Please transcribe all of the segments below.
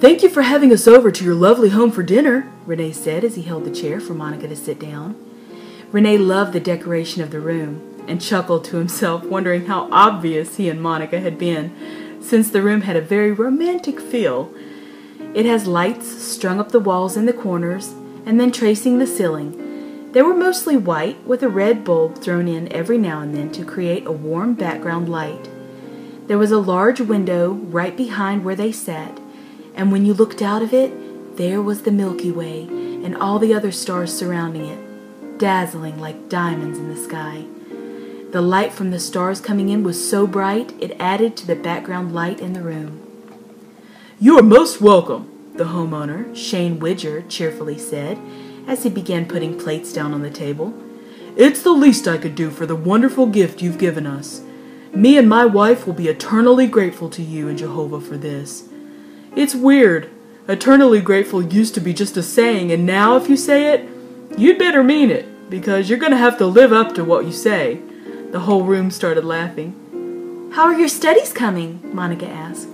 "Thank you for having us over to your lovely home for dinner," Renee said as he held the chair for Monica to sit down. Renee loved the decoration of the room and chuckled to himself, wondering how obvious he and Monica had been, since the room had a very romantic feel. It has lights strung up the walls and the corners, and then tracing the ceiling. They were mostly white, with a red bulb thrown in every now and then to create a warm background light. There was a large window right behind where they sat, and when you looked out of it, there was the Milky Way and all the other stars surrounding it, dazzling like diamonds in the sky. The light from the stars coming in was so bright it added to the background light in the room. "You are most welcome," the homeowner, Shane Widger, cheerfully said as he began putting plates down on the table. "It's the least I could do for the wonderful gift you've given us. Me and my wife will be eternally grateful to you and Jehovah for this. It's weird. Eternally grateful used to be just a saying, and now if you say it, you'd better mean it, because you're going to have to live up to what you say." The whole room started laughing. "How are your studies coming?" Monica asked.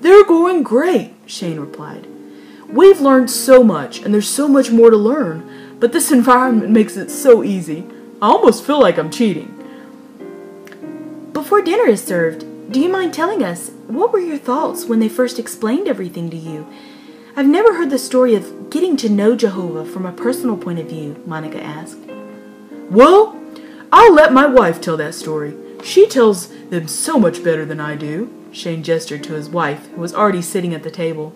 "They're going great," Shane replied. "We've learned so much, and there's so much more to learn, but this environment makes it so easy. I almost feel like I'm cheating." "Before dinner is served, do you mind telling us, what were your thoughts when they first explained everything to you? I've never heard the story of getting to know Jehovah from a personal point of view," Monica asked. "Well, I'll let my wife tell that story. She tells them so much better than I do." Shane gestured to his wife, who was already sitting at the table.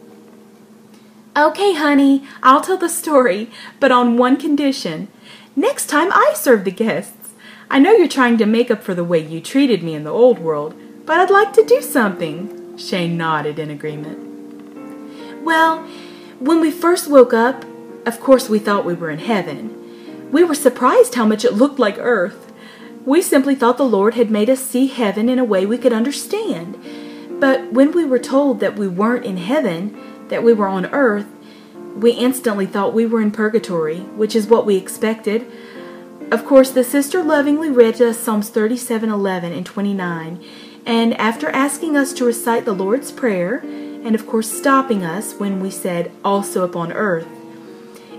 "Okay, honey, I'll tell the story, but on one condition. Next time I serve the guests. I know you're trying to make up for the way you treated me in the old world, but I'd like to do something." Shane nodded in agreement. "Well, when we first woke up, of course we thought we were in heaven. We were surprised how much it looked like earth. We simply thought the Lord had made us see heaven in a way we could understand. But when we were told that we weren't in heaven, that we were on earth, we instantly thought we were in purgatory, which is what we expected. Of course, the sister lovingly read to us Psalms 37:11 and 29, and after asking us to recite the Lord's Prayer, and of course stopping us when we said, 'also upon earth,'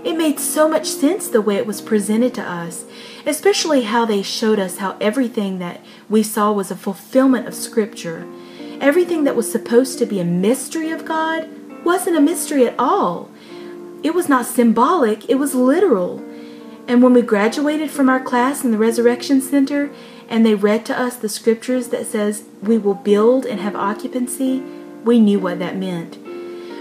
it made so much sense the way it was presented to us, especially how they showed us how everything that we saw was a fulfillment of Scripture. Everything that was supposed to be a mystery of God wasn't a mystery at all. It was not symbolic, it was literal. And when we graduated from our class in the Resurrection Center, and they read to us the scriptures that says we will build and have occupancy, we knew what that meant.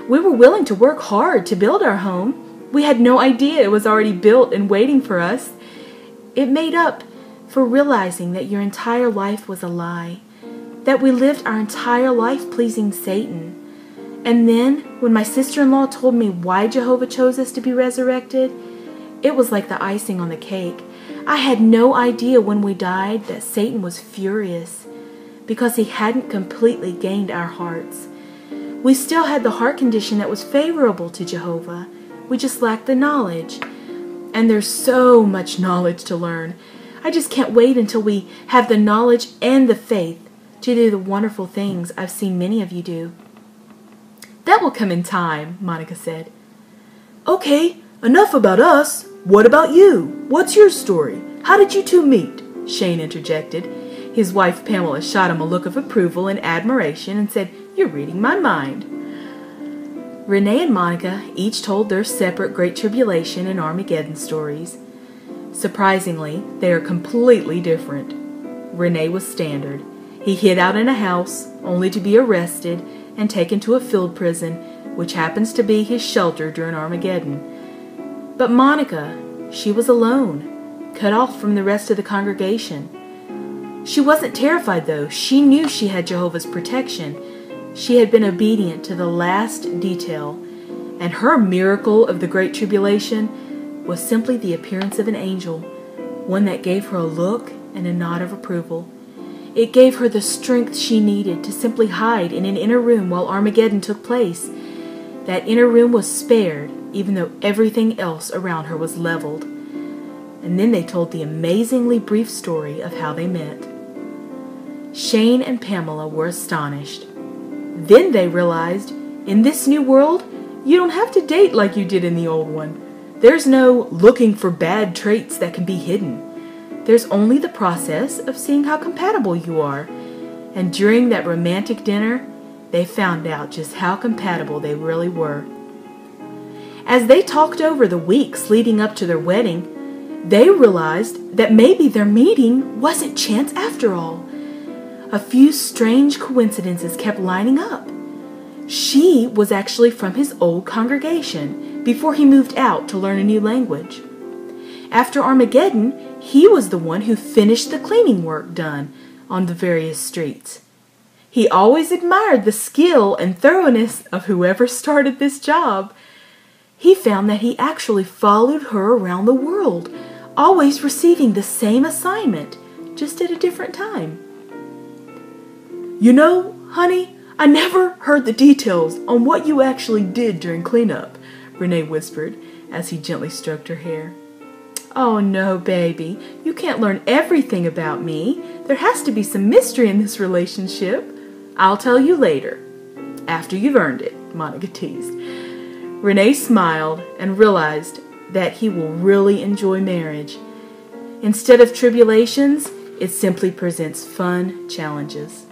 We were willing to work hard to build our home. We had no idea it was already built and waiting for us. It made up for realizing that your entire life was a lie, that we lived our entire life pleasing Satan. And then, when my sister-in-law told me why Jehovah chose us to be resurrected, it was like the icing on the cake. I had no idea when we died that Satan was furious because he hadn't completely gained our hearts. We still had the heart condition that was favorable to Jehovah. We just lacked the knowledge. And there's so much knowledge to learn. I just can't wait until we have the knowledge and the faith to do the wonderful things I've seen many of you do." "That will come in time," Monica said. "Okay, enough about us. What about you? What's your story? How did you two meet?" Shane interjected. His wife Pamela shot him a look of approval and admiration and said, "You're reading my mind." Renee and Monica each told their separate Great Tribulation and Armageddon stories. Surprisingly, they are completely different. Renee was standard. He hid out in a house, only to be arrested and taken to a field prison, which happens to be his shelter during Armageddon. But Monica, she was alone, cut off from the rest of the congregation. She wasn't terrified, though. She knew she had Jehovah's protection. She had been obedient to the last detail, and her miracle of the Great Tribulation was simply the appearance of an angel, one that gave her a look and a nod of approval. It gave her the strength she needed to simply hide in an inner room while Armageddon took place. That inner room was spared, even though everything else around her was leveled. And then they told the amazingly brief story of how they met. Shane and Pamela were astonished. Then they realized In this new world, you don't have to date like you did in the old one. There's no looking for bad traits that can be hidden. There's only the process of seeing how compatible you are. And during that romantic dinner, they found out just how compatible they really were. As they talked over the weeks leading up to their wedding, they realized that maybe their meeting wasn't chance after all. A few strange coincidences kept lining up. She was actually from his old congregation before he moved out to learn a new language. After Armageddon, he was the one who finished the cleaning work done on the various streets. He always admired the skill and thoroughness of whoever started this job. He found that he actually followed her around the world, always receiving the same assignment, just at a different time. You know, honey, I never heard the details on what you actually did during cleanup, Renee whispered as he gently stroked her hair. Oh no, baby, you can't learn everything about me. There has to be some mystery in this relationship. I'll tell you later, after you've earned it, Monica teased. Renee smiled and realized that he will really enjoy marriage. Instead of tribulations, it simply presents fun challenges.